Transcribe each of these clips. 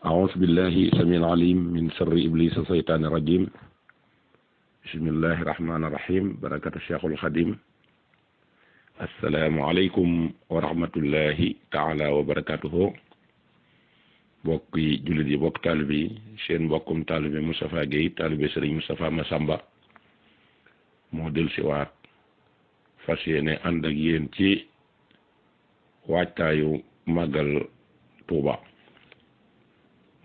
أعوذ بالله السميع العليم من شر إبليس الشيطان الرجيم بسم الله الرحمن الرحيم بركة الشيخ الخديم السلام عليكم ورحمة الله تعالى وبركاته bokki jullit yi bokk taalibe yi seen mbokkum taalibe Moustapha Guèye taalibe Serigne Moustapha Massamba moo del si waat fas yéene ànd ak yéen ci waajtaayu màggal Tuuba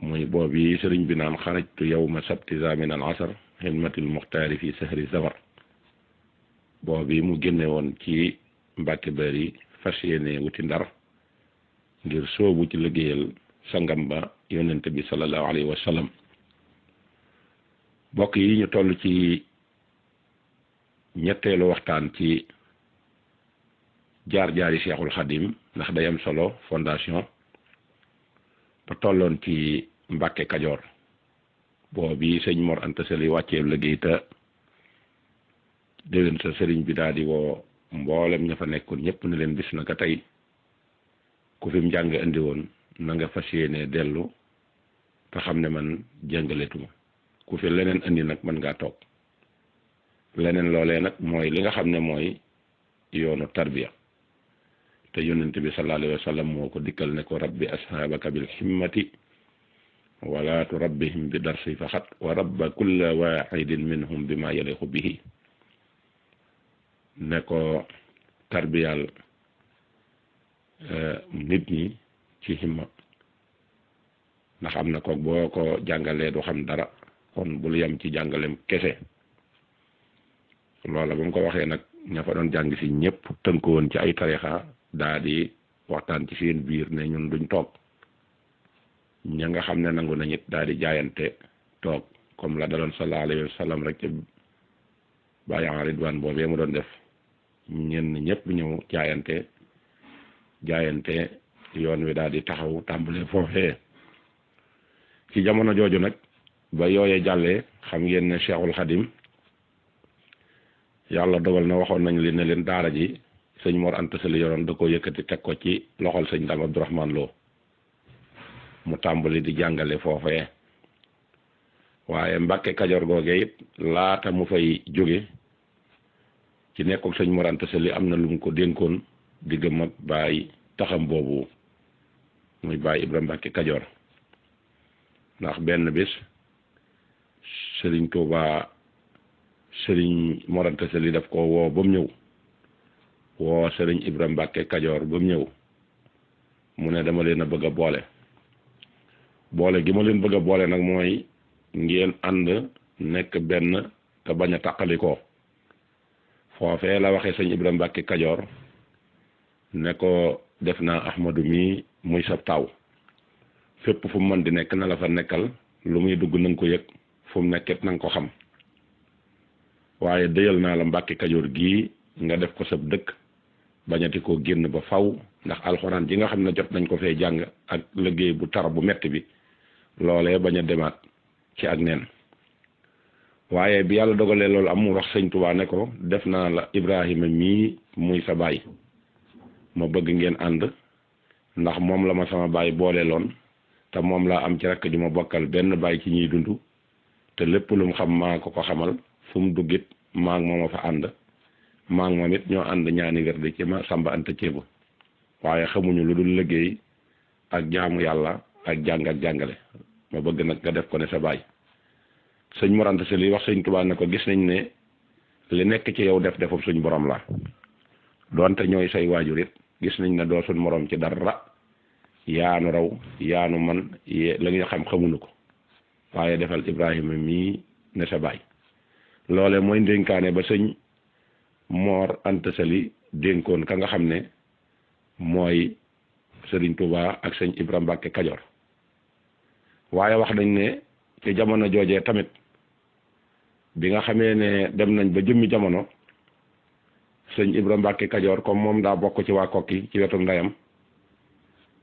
muy boobu sëriñ bi naan xarajtu yawma sabti zamin al asar xidmatil muxtaari fi sahri safar boobu mu génne woon ci Mbàkke Bari fas yéene wuti Ndar ngir soobu ci liggéeyal sangam ba yonent bi sallallahu alayhi wa sallam mbokk yi ñu toll ci ñetteelu waxtaan ci jaar-jaari Cheikhul Khadim ndax day am solo fondation ba tolloon ci Mbàkke Kajoor boobu sëñ Mor Anta Sali wàccee liggéey te déwén sa sëriñ bi daal di woo mboolem ña fa nekkoon ñëpp ne leen bis na ka tey ku fi mu njàng indi woon na nga fas yéene dellu te xam ne man jàngaletuma ku fi leneen indi nag mën ngaa toog leneen loolee nag mooy li nga xam ne mooy yoonu tarbiya te yonent bi sallallahu alayhi wa sallam moo ko dikkal ne ko rabbi ashaabaka bil himmati wala turabbihim bi darsi faxat wa rabba kulla waxidin minhum bi ma yaliqu bihi ne ko tarbiyal nit ñi ci himma ndax am na ko boo ko jàngalee du xam dara kon bul yem ci jàngalem kese loola ba mu ko waxee nag ña fa doon jàng si ñëpp tënk woon ci ay tarixa daa di waxtaan ci seen biir ne ñun duñ toog ña nga xam ne nangu nañ it daa di jaayante toog comme la daloon sallallahu alayhi wa sallam rek ci bàyyi ridwaan boobee mu doon def ñenn ñëpp ñëw jaayante yoon wi daal di taxaw tàmbalee foofee ci jamono jooju nag ba yooyee jàllee xam ngeen ne Cheikhul Khadim yàlla dogal na waxoon nañ li ne leen daara ji sëñ Mor Anta Sali yoroon da ko yëkkati teg ko ci loxol sëñ Dame Abdourahmane Lo mu tàmbali di jàngale foofee waaye Mbàkke Kajoor googee it laata mu fay jóge ci nekkook sëñ Mor Anta Sali am na lu mu ko dénkoon diggam ak baay taxam boobu muy baay Ibra Mbàkke Kajoor ndax benn bis sëriñ Tuuba sëriñ Mor Anta Sali daf ko woo ba mu ñëw woo sëriñ Ibra Mbàkke Kajoor ba mu ñëw mu ne dama leen a bëgg a boole gi ma leen bëgg a boole nag mooy ngeen ànd nekk benn te bañ a tàqalikoo foofee la waxee sëñ Ibra Mbàkke Kajoor ne ko def naa Ahmadu mi muy sab taw fépp fu mu mën di nekk na la fa nekkal lu muy dugg na nga ko yëg fu mu nekkit na nga ko xam waaye déyal naa la Mbàkke Kajoor gii nga def ko sab dëkk bañati koo génn ba faw ndax alxuraan ji nga xam ne jot nañ ko fee jàng ak liggéey bu tar bu metti bi loolee bañ a demaat ci ak neen waaye bi yàlla dogalee loolu am mu wax sëñ Tuubaa ne ko def naa la Ibrahima mii muy sa baay ma bëgg ngeen ànd ndax moom la ma sama baay boole loon te moom laa am ci rakk ju ma bokkal benn baay ci ñuy dund te lépp lu mu xam maa ko xamal fu mu duggit maa ngi moom a fa ànd maa ngi moom it ñoo ànd ñaani wér di ci ma Samba Anta Ceebu waaye xamuñu lu dul liggéey ak jaamu yàlla ak jàng ak jàngale ma bëgg nag nga def ko ne sa baay sëñ Mor Anta Sali wax sëñ Tuubaa ne ko gis nañ ne li nekk ci yow def defub suñ borom la doonte ñooy say waajur it gis nañ ne doo suñ morom ci dara yaanu raw yaanu man la nga xam xamuñu ko waaye defal Ibrahima mii ne sa baay loole mooy ndénkaane ba sëñ Mor Anta Sali dénkoon ka nga xam ne mooy Sëriñ Tuuba ak sëñ Ibra Mbàkke Kajoor waaye wax nañ ne ci jamono joojee tamit bi nga xamee ne dem nañ ba jëmmi jamono sëñ Ibra Mbàkke Kajoor comme moom daa bokk ci waa Kokki ci wetu ndeyam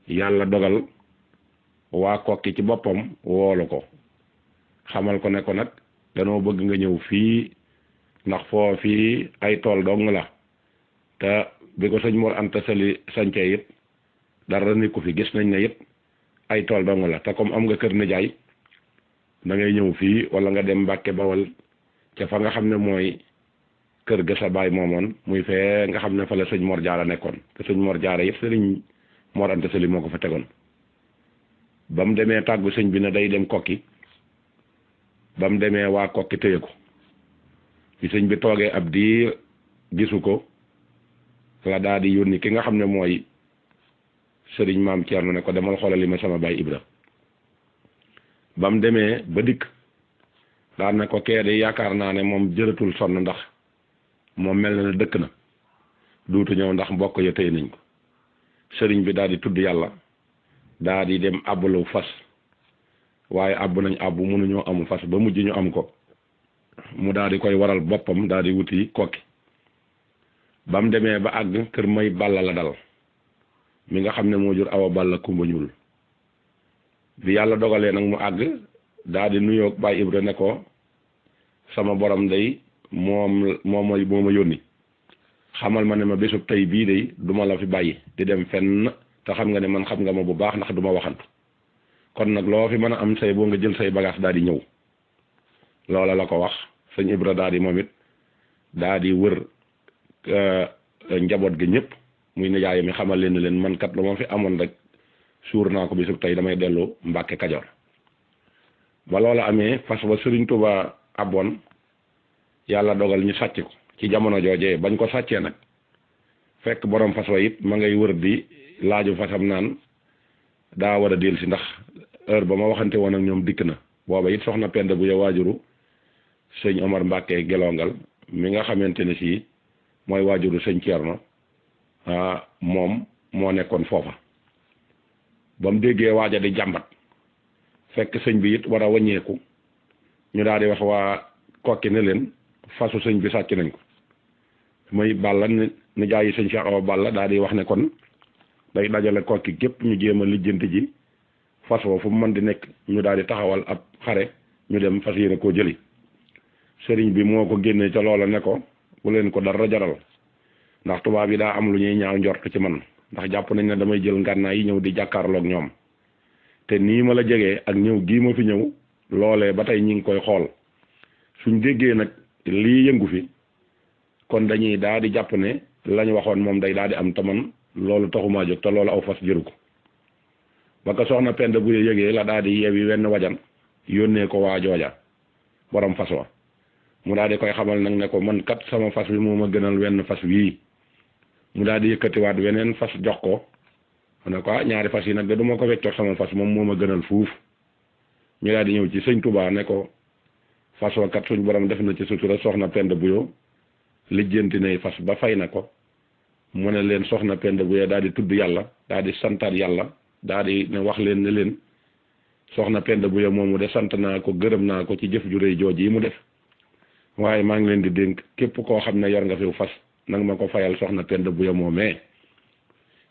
yàlla dogal waa Kokki ci boppam woolu ko xamal ko ne ko nag danoo bëgg nga ñëw fii ndax foo fii ay tool dong la te bi ko sëñ Mor Anta Sali sancee it dara ni ko fi gis nañ ne it ay tool dong la te comme am nga kër nijaay da ngay ñëw fii wala nga dem Mbàkke Bawal ca fa nga xam ne mooy kër ga sa baay moomoon muy fee nga xam ne fa la sëñ Mor Jaara nekkoon te sëñ Mor Jaara yëpp sëriñ Mor Anta Sali moo ko fa tegoon ba mu demee tàggu sëñ bi ne day dem kokki ba mu demee waa kokki téye ko bi sëñ bi toogee ab diir gisu ko la daal di yónni ki nga xam ne mooy sëriñ maam Thierno ne ko demal xoolali ma sama baay Ibra ba mu demee ba dikk daan ne ko kee de yaakaar naa ne moom jëratul sonn ndax moom mel na ne dëkk na duutu ñëw ndax mbokk ya tëye nañ ko sëriñ bi daal di tudd yàlla daal di dem àbbalu fas waaye àbb nañ àbb mënuñoo amu fas ba mujj ñu am ko mu daal di koy waral boppam daal di wuti kokki ba mu demee ba àgg kër may balla la dal mi nga xam ne moo jur awa balla kumba ñuul bi yàlla dogalee nag mu àgg daal di nuyoo Baay Ibra ne ko sama borom day moo ma yónni xamal ma ne ma bésub tey bii day duma la fi bàyyi di dem fenn te xam nga ne man xam nga ma bu baax ndax duma waxantu kon nag loo fi mën a am say boo nga jël say bagage daal di ñëw loola la ko wax sëñ Ibra daal di moom it daal di wër njaboot gi ñëpp muy nijaay mi xamal leen ne leen man kat lu ma fi amoon rek suur naa ko bésub tey damay dellu Mbàkke Kajoor ba loola amee fas ba Sëriñ Tuubaa abboon yàlla dogal ñu sàcc ko ci jamono joojee bañ ko sàccee nag fekk borom fas wa it ma ngay wër di laaju fasam naan daa war a dellu si ndax heure ba ma waxante woon ak ñoom dikk na booba it soxna Penda bu ya waajuru sëñ Omar Mbàkke gelongal mi nga xamante ne sii mooy waajuru sëñ Thierno moom moo nekkoon foofa ba mu déggee waaja di jàmbat fekk sëñ bi it war a wàññeeku ñu daal di wax waa kokki ne leen fasu sëñ bi sàcc nañ ko muy Balla ni jaayi sëñ Cheikh Awa Balla daal di wax ne kon day dajale kokki gépp ñu jéem a lijjanti ji fas woo fu mu mën di nekk ñu daal di taxawal ab xare ñu dem fas yéene koo jëli sëriñ bi moo ko génnee ca loola ne ko bu leen ko dara jaral ndax tubaab yi daa am lu ñuy ñaaw njort ci man ndax jàpp nañ ne damay jël ngànnaay yi ñëw di jàkkaarloog ñoom te nii ma la jegee ak ñëw gii ma fi ñëw loolee ba tey ñi ngi koy xool suñ déggee nag lii yëngu fi kon dañuy daal di jàpp ne lañ waxoon moom day daal di am te man loolu taxumaa jóg te loolu aw fas jëru ko ba ko soxna Penda bu yëgee la daal di yeewi wenn wajan yónnee ko waa jooja borom fas wa mu daal di koy xamal nag ne ko man kat sama fas wi moo ma gënal wenn fas wii mu daal di yëkkatiwaat weneen fas jox ko ne ko ñaari fas yi nag de du ma ko weccoog sama fas moom moo ma gënal fuuf ñu daal di ñëw ci sëñ Touba ne ko fas wa kat suñ borom def na ci sutura soxna Penda Buyo lijjanti ne fas ba fay na ko mu ne leen soxna Penda Buyo daal di tudd yàlla daal di santaat yàlla daal di ne wax leen ne leen soxna Penda Buyo moomu de sant naa ko gërëm naa ko ci jëf ju rëy jooj yi mu def waaye maa ngi leen di dénk képp koo xam ne yor nga fi fas nanga ma ko fayal soxna Penda Buyo moomee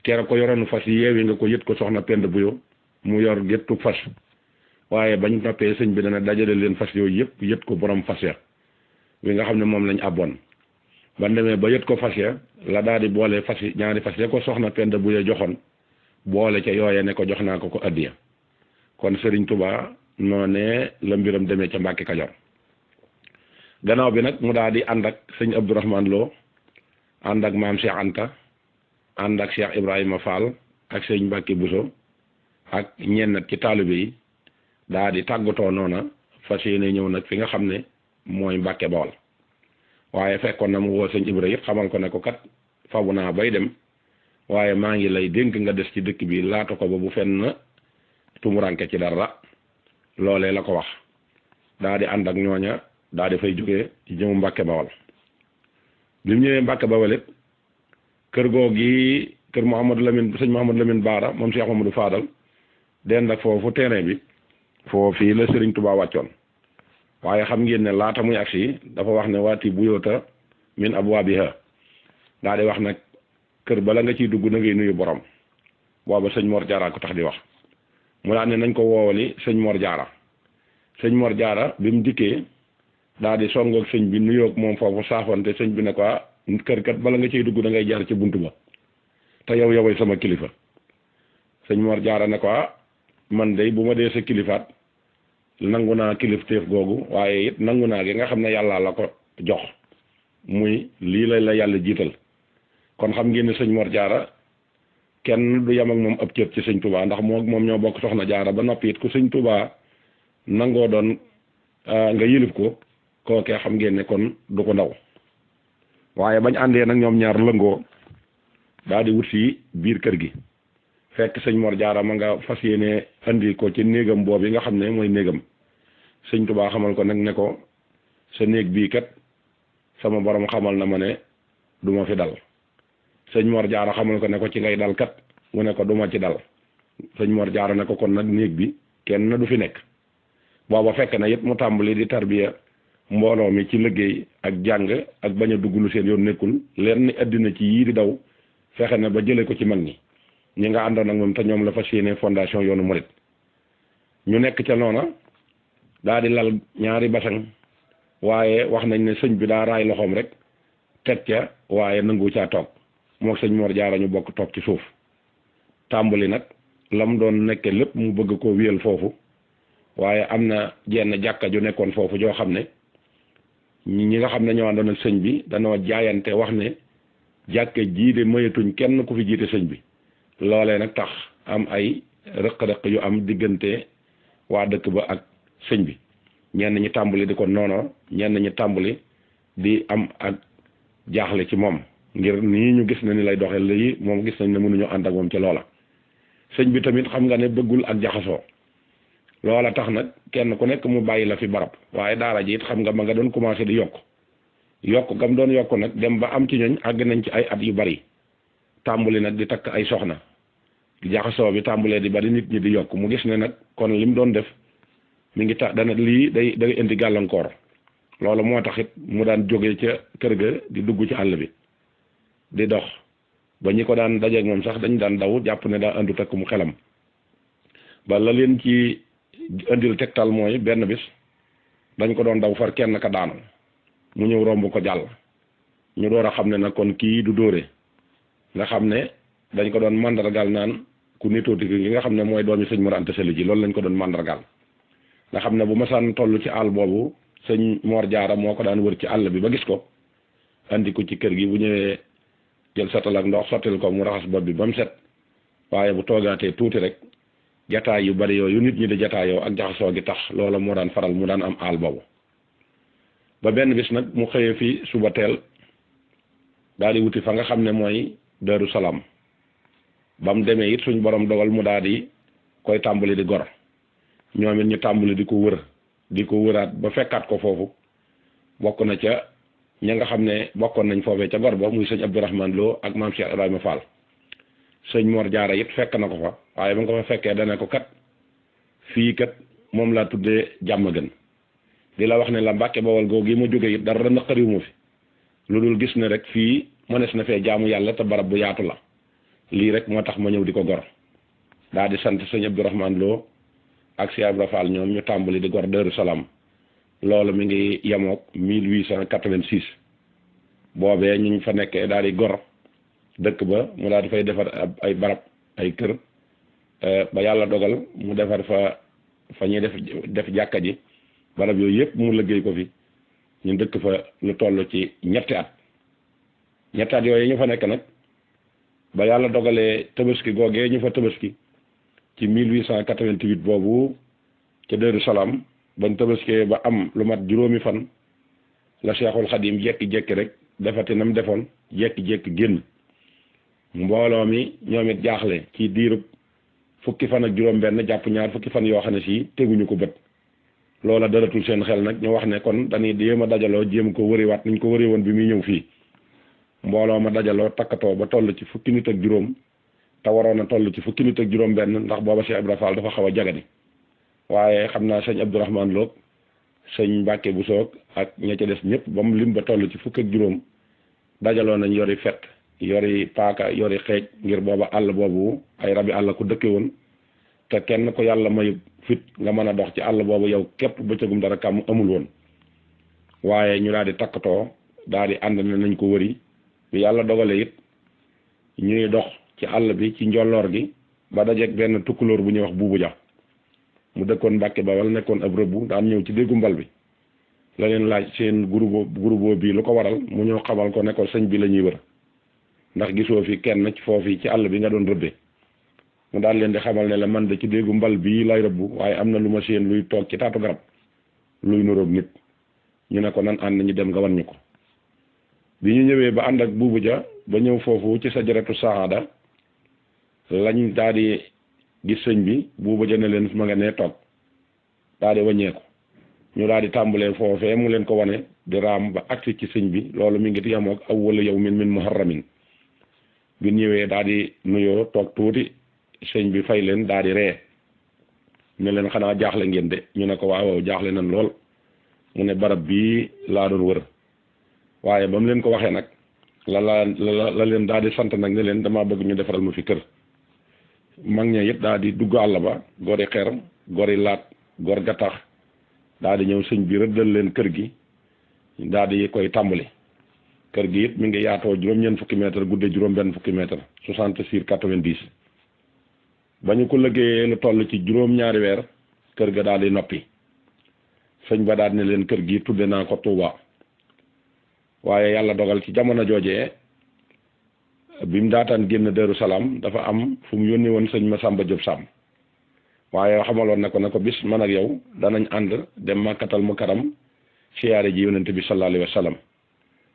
keroog ko yoroon fas yeewi nga ko yët ko soxna Penda Buyo mu yor géttu fas waaye bañ noppee sëñ bi dana dajale leen fas yooyu yëpp yët ko borom fas ya wi nga xam ne moom lañ abboon ba demee ba yët ko fas ya la daal di boole fas yi ñaari fas ya ko soxna Penda Buyo joxoon boole ca yooye ne ko jox naa ko addiya kon Serigne Touba noonee la mbiram demee ca Mbàkke Kajoor gannaaw bi nag mu daal di ànd ak sëñ Abdourahmane Lo ànd ak maam Cheikh Anta ànd ak Cheikh Ibrahima Fall ak sëñ Mbàkke Bousso ak ñenn ci taalibe yi daal di tàggatoo noona fas yéene ñëw nag fi nga xam ne mooy Mbàkke Bawol waaye fekkoon na mu woo sëñ Ibra yëpp xamal ko ne ko kat fabu naa bay dem waaye maa ngi lay dénk nga des ci dëkk bi laata ko ba bu fenn tumuranke ci dara loolee la ko wax daal di ànd ak ñooña daal di fay jógee ñëw Mbàkke Bawol bi mu ñëwee Mbàkke Bawol it kër googi kër Mouhamadou Lamine sëñ Mouhamadou Lamine Baara moom Cheikh Mamadou Fadal dend ak foofu terrain bi foofii la Serigne Touba wàccoon waaye xam ngeen ne laata muy agsi dafa wax ne waati buyoota min abwaabiha daal di wax nag kër bala nga ciy dugg na ngay nuyu borom booba sëñ Mor Jaara ko tax di wax mu daal ne nañ ko woowali sëñ Mor Jaara sëñ Mor Jaara bi mu dikkee daal di songoog sëñ bi nuyoog moom foofu saafonte sëñ bi ne ko kër kat bala nga ciy dugg da ngay jaar ci buntu ba te yow yoway sama kilifa sëñ Mor Jaara ne ko man day bu ma dee sa kilifaat nangu naa kilifteef googu waaye it nangu naa gi nga xam ne yàlla la ko jox muy lii la yàlla jiital kon xam ngeen ne sëñ Mor Jaara kenn du yem ak moom ab cër ci sëñ Touba ndax moom ñoo bokk soxna Jaara ba noppi it ku sëñ Touba nangoo doon nga yilif ko kookee xam ngeen ne kon du ko ndaw waaye bañ àndee nag ñoom ñaar lëngoo daal di wut si biir kër gi fekk sëñ Mor Jaara ma nga fas yéene andi ko ci néegam boobu yi nga xam ne mooy néegam sëñ Touba xamal ko nag ne ko sa néeg bii kat sama borom xamal na ma ne du ma fi dal sëñ Mor Jaara xamal ko ne ko ci ngay dal kat mu ne ko du ma ci dal sëñ Mor Jaara ne ko kon nag néeg bi kenn du fi nekk booba fekk na it mu tàmbali di tarbiya mbooloo mi ci liggéey ak jàng ak bañ a dugg lu seen yoon nekkul leen ni àddina ci yii di daw fexe na ba jëlee ko ci mag ñi nga àndoon ak moom te ñoom la fas yéene fondation yoonu Murit ñu nekk ca noona daa di lal ñaari basang waaye wax nañ ne sëñ bi daa raay loxoom rek teg ca waaye nangu caa toog moo sëñ Mor Jaara ñu bokk toog ci suuf tàmbali nag lam doon nekke lépp mu bëgg koo wéyal foofu waaye am na jenn jàkka ju nekkoon foofu joo xam ne ñi nga xam ne ñoo àndoon ak sëñ bi danoo jaayante wax ne jàkka jii de mayatuñ kenn ku fi jiite sëñ bi loolee nag tax am ay rëq-rëq yu am diggante waa dëkk ba ak sëñ bi ñenn ñi tàmbali di ko noonoo ñenn ñi tàmbali di am ak jaaxle ci moom ngir nii ñu gis na ni lay doxee lii moom gis nañ ne mënuñu ànd ak moom ci loola sëñ bi tamit xam nga ne bëggul ak jaxasoo loola tax nag kenn ku nekk mu bàyyi la fi barab waaye daara ji it xam nga ma nga doon commencé di yokk gam doon yokk nag dem ba am ci ñooñ àgg nañ ci ay at yu bari tàmbali nag di takk ay soxna jaxasoo bi tàmbalee di bari nit ñi di yokk mu gis ne nag kon lim doon def mi ngi tax dana lii day indi gàllankoor loolu moo tax it mu daan jóge ca kër ga di dugg ci àll bi di dox ba ñi ko daan dajeeg moom sax dañ daan daw jàpp ne daa andu takk mu xelam ba la leen ci indil tegtal mooy benn bis dañ ko doon daw far kenn ka daanu mu ñëw romb ko jàll ñu door a xam ne nag kon kii du dóore nga xam ne dañ ko doon mandargal naan ku nitooti gi nga xam ne mooy doomi sëñ Mor Anta Sali ji loolu lañ ko doon mandargal nga xam ne bu masaan toll ci àll boobu sëñ Mor Jaara moo ko daan wër ci àll bi ba gis ko andi ko ci kër gi bu ñëwee jël satal ak ndox sottil ko mu raxas bopp bi ba mu set waaye bu toogaatee tuuti rek jataay yu bari yooyu nit ñi di jataayoo ak jaxasoo gi tax loola moo daan faral mu daan am àll boobu ba benn bis nag mu xëyee fi suba teel daal di wuti fa nga xam ne mooy Daaru Salaam ba mu demee it suñ borom dogal mu daal di koy tàmbali di gor ñoom it ñu tàmbali di ko wëraat ba fekkaat ko foofu bokk na ca ña nga xam ne bokkoon nañ foofee ca gor ba muy sëñ Abdourahmane Lo ak maam Cheikh Ibrahima Fall sëñ Mor Jaara it fekk na ko fa waaye ba nga ko fa fekkee dana ko kat fii kat moom laa tuddee jàmm gën di la wax ne la Mbàkke Bawol googu yi ma jógee it dara naqariwu ma fi lu dul gis ne rek fii mënees na fee jaamu yàlla te barab bu yaatu la lii rek moo tax ma ñëw di ko gor daa di sant sëñ Abdourahmane Lo ak Cheikh Ibrahima Fall ñoom ñu tàmbali di gor Daaru Salaam loolu mi ngi yemook 1886 boobee ñu fa nekkee daal di gor dëkk ba mu daal di fay defar ay barab ay kër ba yàlla dogal mu defar fa ñuy def jàkka ji barab yooyu yëpp mu liggéey ko fi ñu dëkk fa lu toll ci ñetti at yooyu ñu fa nekk nag ba yàlla dogalee tabaski googee ñu fa tabaski ci 1888 boobu ca Daaru Salaam bañ tabaskee ba am lu mat juróomi fan la Cheikhul Khadim jekki-jekki rek defati nam defoon jekki-jekki génn mbooloo mi ñoom it jaaxle ci diirub fukki fan ak juróom benn jàpp ñaar fukki fan yoo xam ne si teguñu ko bët loola dalatul seen xel nag ñu wax ne kon dañuy jéem a dajaloo jéem ko wëriwaat niñ ko wëri woon bi muy ñëw fii mbooloo ma dajaloo takkatoo ba toll ci fukki nit ak juróom te waroon a toll ci fukki nit ak juróom benn ndax booba Cheikh Ibrahima Fall dafa xaw a jagadi waaye xam naa sëñ Abdourahmane Lo sëñ Mbàkke bu soog ak ña ca des ñëpp ba mu lim ba toll ci fukk ak juróom dajaloo nañ yori fet yori paaka yori xeej ngir booba àll boobu ay rabi àll ku dëkke woon te kenn ko yàlla may fit nga mën a dox ci àll boobu yow képp bëccëgum dara kàmm amul woon waaye ñu daal di takkatoo daal di ànd ne nañ ko wëri bi yàlla dogale it ñuy dox ci àll bi ci njolloor gi ba dajeeg benn tukkulóor bu ñuy wax buubu ja mu dëkkoon Mbàkke Bawal nekkoon ab rëbbu daan ñëw ci déggu mbal bi la leen laaj seen groupe bii lu ko waral mu ñëw xamal ko ne ko sëñ bi la ñuy wër ndax gisoo fi kenn foofu ci àll bi nga doon rëbbe mu daal leen di xamal ne la man de ci déggu mbal bii lay rëbbu waaye am na lu ma seen luy toog ci taatu garab luy nuroog nit ñu ne ko nan ànd ñu dem nga wan ñu ko bi ñu ñëwee ba ànd ak buubu ja ba ñëw foofu ci sajaratu saada lañ daal di gis sëñ bi buubu ja ne leen ma nga nee toog daal di wàññeeku ñu daal di tàmbalee foofee mu leen ko wane di raam ba agsi ci sëñ bi loolu mi ngi yemoog awwal yawmin min muharramin bi ñëwee daal di nuyoo toog tuuti sëñ bi fay leen daal di ree ne leen xanaa jaaxle ngeen de ñu ne ko waaw jaaxle nañ lool mu ne barab bii laa doon wër waaye ba mu leen ko waxee nag la leen daal di sant nag ne leen damaa bëgg ñu defaral ma fi kër mag ña it daal di dugg àll ba gori xeer gori laat gor gattax daal di ñëw sëñ bi rëddal leen kër gi daal di koy tàmbali kër gi it mi ngi yaatoo juróom-ñeent fukki mètre gudde juróom-benn fukki mètre 60 sur 90 ba ñu ko liggéeyee lu toll ci juróom-ñaari weer kër ga daal di noppi sëñ ba daal ne leen kër gi tudde naa ko Touba waaye yàlla dogal ci jamono joojee bi mu daataan génn Daaru Salaam dafa am fu mu yónni woon sëñ Masamba Diop Sam waaye xamaloon na ko ne ko bis man ak yow danañ ànd dem Makkatal Mukarram siyaare ji yonent bi sallallahu alayhi wa sallam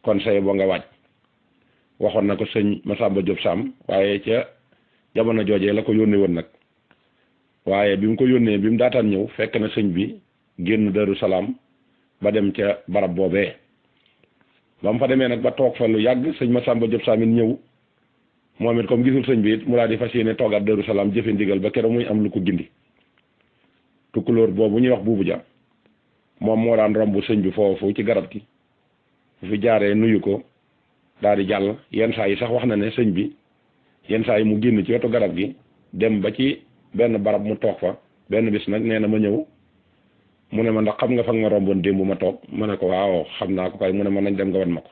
kon say boo nga waaj waxoon na ko sëñ Masamba Diop Sam waaye ca jamono joojee la ko yónnee woon nag waaye bi mu ko yónnee bi mu daataan ñëw fekk na sëñ bi génn Daaru Salaam ba dem ca barab boobee ba mu fa demee nag ba toog fa lu yàgg sëñ Masamba Diop Sam it ñëw moom it comme gisul sëñ bi it mu daal di fas yéene toogaat Daaru Salaam jëfe ndigal ba keroog muy am lu ko gindi tukkulóor boobu ñuy wax buubu ja moom moo daan romb sëñ bi foofu ci garab gi bu fi jaaree nuyu ko daal di jàll yenn saa yi sax wax na ne sëñ bi yenn saa yi mu génn ci wetu garab gi dem ba ci benn barab mu toog fa benn bis nag nee na ma ñëw mu ne ma ndax xam nga fa nga ma romboon démb ma toog ma ne ko waaw xam naa ko kay mu ne ma nañ dem nga wan ma ko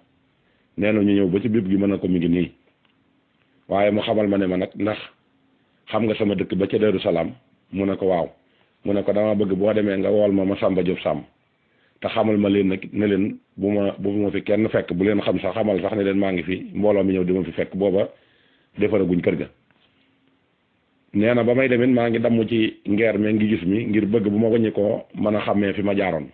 nee na ñu ñëw ba ci bépp gi mën na ko mi ngi nii waaye mu xamal ma ne ma nag ndax xam nga sama dëkk ba ca Daaru Salaam mu ne ko waaw mu ne ko dama bëgg boo demee nga wool ma Masamba Diop Sam te xamal ma leen nag ne leen bu ma fi kenn fekk bu leen xam sax xamal sax ne leen maa ngi fi mbooloo mi ñëw di ma fi fekk booba defaraguñ kër ga nee na ba may demit maa ngi damm ci ngeer me ngi gis mi ngir bëgg bu ma wàññi ko mën a xàmmee fi ma jaaroon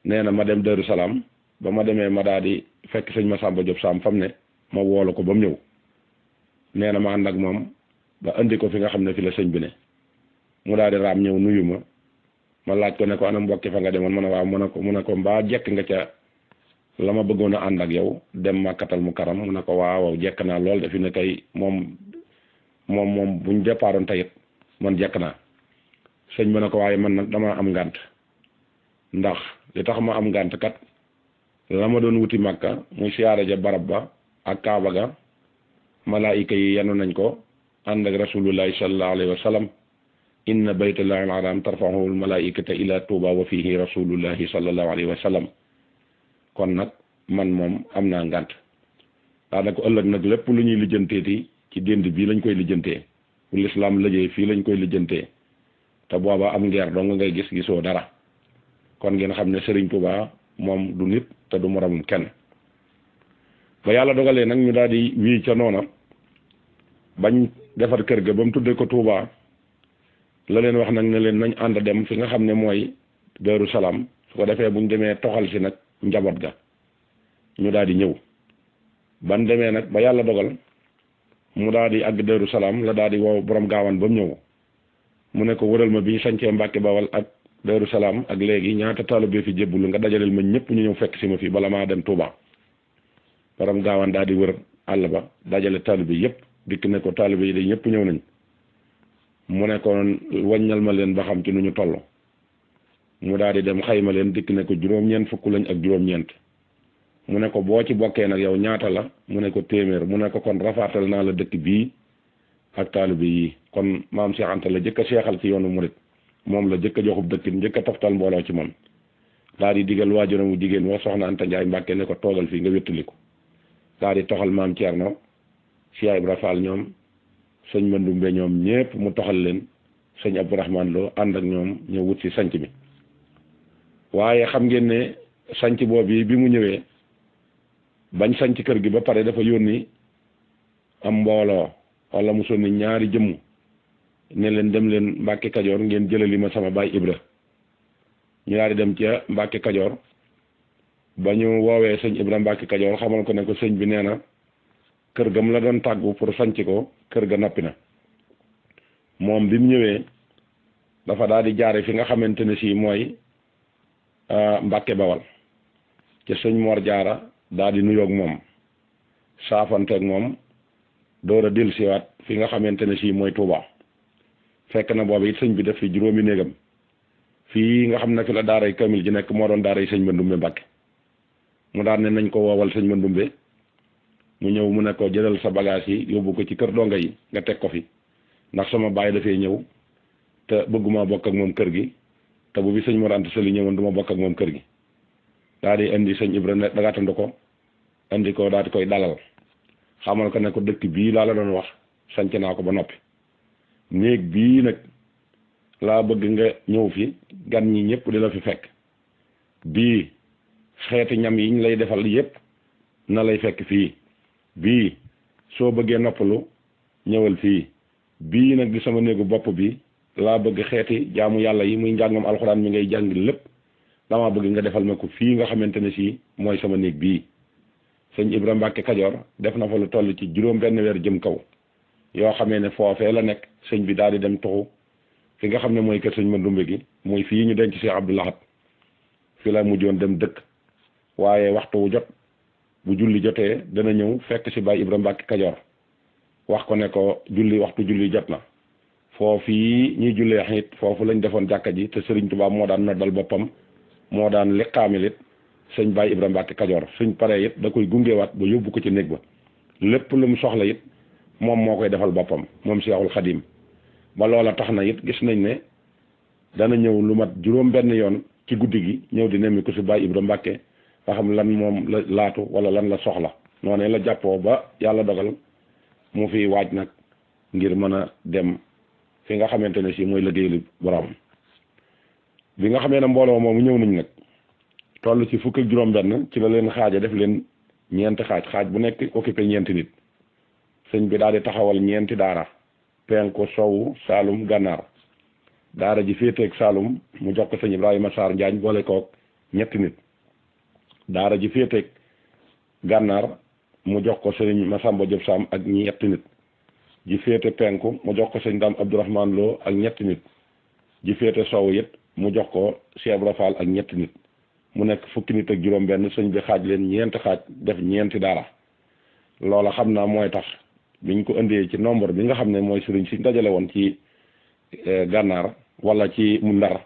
nee na ma dem Daaru Salaam ba ma demee ma daal di fekk sëñ Masamba Diop Sam fam ne ma woolu ko ba mu ñëw nee na ma ànd ak moom ba indi ko fi nga xam ne fi la sëñ bi ne mu daal di raam ñëw nuyu ma laaj ko ne ko ana mbokki fa nga demoon ma ne waaw mu ne ko mbaa jekk nga ca la ma bëggoon a ànd ak yow dem Makkatal Mukarram mu ne ko waaw jekk naa lool de fi ne kay moom buñ départoon tayit man jekk naa sëñ ma ne ko waaye man nag dama am ngànt ndax li tax ma am ngànt kat la ma doon wuti Makka muy siyaare ja barab ba ak Kaaba ga malaayika yi yenu nañ ko ànd ak rasulullahi sallallahu alayhi wa sallam inna baytallahi al-haram tarfa'uhu al-malaikata ila Tuuba wa fihi rasulullahi sallallahu alayhi wa sallam kon nag man moom am naa ngànt daanaka ëllëg nag lépp lu ñuy lijjanteeti ci dénd bii lañ koy lijjantee bu lislaam lëjee fii lañ koy lijjantee te booba am ngeer dong ngay gisoo dara kon ngeen xam ne Serigne Touba moom du nit te du moromum kenn ba yàlla dogalee nag ñu daal di wii ca noona bañ defar kër ga ba mu tuddee ko Touba la leen wax nag ne leen nañ ànd dem fi nga xam ne mooy Daaru Salaam su ko defee buñ demee toxal si nag njaboot ga ñu daal di ñëw ban demee nag ba yàlla dogal mu daal di àgg Daaru Salaam la daal di woo borom gaawaan ba mu ñëw mu ne ko wëral ma bi ñu sañcee Mbàkke Bawal ak Daaru Salaam ak léegi ñaata taalibe fi jébbulu nga dajaleel ma ñëpp ñu ñëw fekk si ma fii bala maa dem Touba borom gaawaan daal di wër àll ba dajale taalibe yëpp dikk ne ko taalibe yi de ñëpp ñëw nañ mu ne ko wàññal ma leen ba xam ci nu ñu toll mu daal di dem xayma leen dikk ne ko juróom-ñeent fukk lañ ak juróom-ñeent mu ne ko boo ci bokkee nag yow ñaata la mu ne ko téeméer mu ne ko kon rafaatal naa la dëkk bii ak taalibe yi kon maam Cheikh Anta la jëkk a seexal ci yoonu murit moom la jëkk a joxub dëkk njëkk a toftal mbooloo ci man daal di digal waajuram wu jigéen wa soxna Anta Njaay Mbàkke ne ko toogal fii nga wéttali ko daal di toxal maam Thierno Cheikh Ibra Fall ñoom sëñ Mandumbe ñoom ñépp mu toxal leen sëñ Abdourahman Lo ànd ak ñoom ñëw wut si sanc bi waaye xam ngeen ne sanc boobu bi mu ñëwee bañ sanc kër gi ba pare dafa yónni am mbooloo wala mu sonni ñaari jëmm ne leen dem leen Mbàkke Kajoor ngeen jëlali ma sama baay Ibra ñu daal di dem ca Mbàkke Kajoor ba ñu woowee sëñ Ibra Mbàkke Kajoor xamal ko ne ko sëñ bi nee na kër ga mu la doon tàggu pour sanc ko kër ga noppi na moom bi mu ñëwee dafa daal di jaare fi nga xamante ne si mooy Mbàkke Bawal ca sëñ Mor Jaara daal di nuyoog moom saafanteeg moom door a dellusiwaat fi nga xamante ne si mooy Touba fekk na boobu it sëñ bi def fi juróomi néegam fii nga xam ne fi la daaray kamil ji nekk moo doon daaray sëñ Mandumbe Mbàkke mu daan ne nañ ko woowal sëñ Mandumbe mu ñëw mu ne ko jëlal sa bagage yi yóbbu ko ci kër donga yi nga teg ko fi ndax sama baay dafay ñëw te bëgguma bokk ak moom kër gi te bu bi sëñ Mor Anta Sali ñëwoon du ma bokk ak moom kër gi daal di indi sëñ Ibra ne dagatandu ko indi ko daal di koy dalal xamal ko ne ko dëkk bii laa la doon wax sanc naa ko ba noppi néeg bii nag laa bëgg nga ñëw fi gan ñi ñëpp di la fi fekk bii xeeti ñam yi ñu lay defal yëpp na lay fekk fii bii soo bëggee noppalu ñëwal fii bii nag di sama néegu bopp bi laa bëgg xeeti jaamu yàlla yi muy njàngam alxuraan mi ngay jàng lépp dama bëgg nga defal ma ko fii nga xamante ne si mooy sama néeg bii sëñ Ibra Mbàkke Kajoor def na fa lu toll ci juróom benn weer jëm kaw yoo xamee ne foofee la nekk sëñ bi daal di dem tuxu fi nga xam ne mooy kër sëñ Mandumbe gi muy fii ñu denc Cheikh Abdou Lahad fi la mujjoon dem dëkk waaye waxtu wu jot bu julli jotee dana ñëw fekk si Baay Ibra Mbàkke Kajoor wax ko ne ko waxtu julli jot na foofii ñuy jullee xit foofu lañ defoon jàkka ji te Sëriñ Tuubaa moo daan noddal boppam moo daan liqaamil it sëñ Baay Ibra Mbàkke Kajoor suñ paree it da koy gungewaat ba yóbbu ko ci néeg ba lépp lu mu soxla it moom moo koy defal boppam moom Seexul Xadiim ba loola tax na it gis nañ ne dana ñëw lu mat juróom benn yoon ci guddi gi ñëw di nemmi ko si Baay Ibra Mbàkke nga xam lan moom la laatu wala lan la soxla noonu la jàppoo ba yàlla dogal mu fi waaj nag ngir mën a dem fi nga xamante ne si mooy liggéeyal borom bi nga xamee ne mbooloo moomu ñëw nañ nag toll ci fukk ak juróom benn ci la leen xaaja def leen ñeenti xaaj bu nekk occupé ñeenti nit sëñ bi daal di taxawal ñeenti daara penku sowu saalum gànnaar daara ji féeteeg saalum mu jox ko sëñ Ibrahima Sarr Njaañ boole koog ñetti nit daara ji féeteeg gànnaar mu jox ko sëñ Masamba Diop Sam ak ñetti nit ji féete penku mu jox ko sëñ Dame Abdourahman Lo ak ñetti nit ji féete sowu it mu jox ko Cheikh Ibra Fall ak ñetti nit mu nekk fukki nit ak juróom benn sëñ bi xaaj leen ñeenti xaaj def ñeenti daara loola xam naa mooy tax biñ ko indee ci nombre bi nga xam ne mooy sëriñ si dajale woon ci gànnaar wala ci mu ndar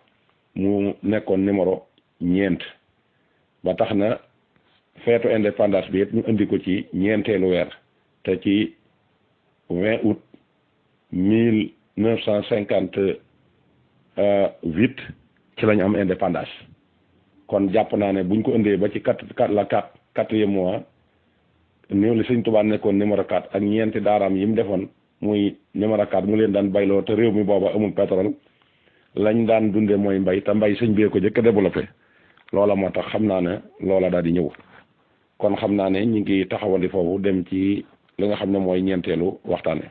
mu nekkoon numéro ñeent ba tax na feetu indépendance bi it ñu indi ko ci ñeenteelu weer te ci 20 août 1958 ci lañ am indépendance kon jàpp naa ne buñ ko indee ba ci quatrième mois néew li sëñ Tuubaa nekkoon numéro 4 ak ñeenti daaraam yi mu defoon muy numéro 4 mu leen daan bayloo te réew mi booba amul pétrole lañ daan dunde mooy mbay te mbay sëñ bee ko jëkk a développé loola moo tax xam naa ne loola daal di ñëw kon xam naa ne ñu ngi taxawandi foofu dem ci li nga xam ne mooy ñeenteelu waxtaane